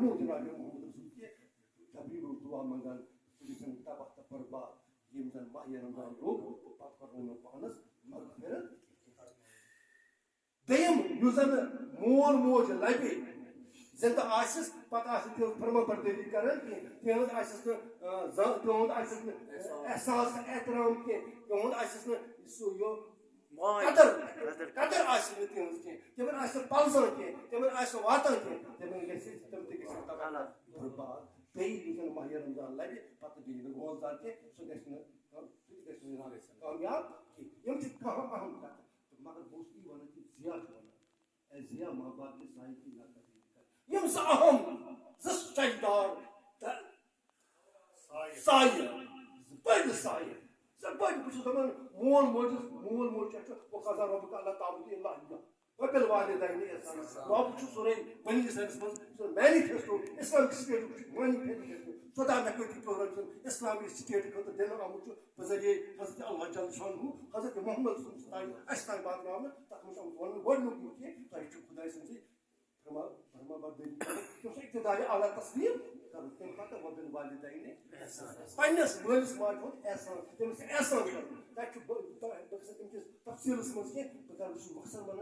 پڑھو جناب محمد رسول کے تبلیغ دعا منگان سن تباہ تہ برباد یم زن ماہ رمضان روک پتہ کرنو پانس مغفرت دیم یُس زن مول موج لبہِ زندہ آسس پتہ آسہِ تہنٛز فرما بردٲری کران کینٛہہ تہنٛز آسس نہٕ تہنٛد آسس نہٕ احساس احترام کینٛہہ تہنٛد آسس نہٕ سُہ قدر آسہِ نہٕ تہنٛز کینٛہہ تمن آسہِ نہٕ پلزان کینٛہہ تمن آسہِ نہٕ واتان کینٛہہ تمن گژھِ تم تہِ گژھن تباہ برباد بیٚیہِ یُس زن ماہ رمضان لبہِ پتہٕ بیٚیہِ نہٕ روزدار کینٛہہ سُہ گژھِ نہٕ کامیاب کینٛہہ یم چھِ اہم کتھ مگر بہٕ اوسُس یی ونان کہ ضیا چھُ ونان اے ضیا ماں باپ کے سائے کی نہ کر یم زٕ اہم زٕ سجدار سایہِ زٕ بٔڑۍ سایہِ زٕ بٔڑۍ بہٕ چھُس دپان مول موج کیاہ چھُ وقضا ربک اللہ تعبدوا الا اياه وبالوالدین احسانا رب چھُ سورُے بنی اسرائیلس منٛز مینیفیسٹو اسلامک سٹیٹُک مینیفیسٹو 14 مٮ۪کٲٹی پروگرام اسلامی سٹیٹ خٲطرٕ دِنہٕ آمُت چھُ بذریعہ حضرت اللہ جل شانہ حضرت محمد صلی اللہ علیہ وسلم اَسہِ تانۍ واتناونہٕ تتھ منٛز چھُ آمُت وننہٕ گۄڈنیُک یہِ کہِ تۄہہِ چھُ خۄداے سٕنٛزٕے فرما بردٲری کرٕنۍ تٔمۍ چھُ اقتدارِ اعلیٰ تسلیم کرُن تمہِ پتہٕ وبالوالدین پننِس مٲلِس ماجہِ ہُنٛد احسان تٔمِس احسان کرُن تتہِ چھُ بہٕ گژھان تمہِ کِس تفصیٖلس منٛز کینٛہہ بہٕ کرٕ سُہ مۄخصر ونان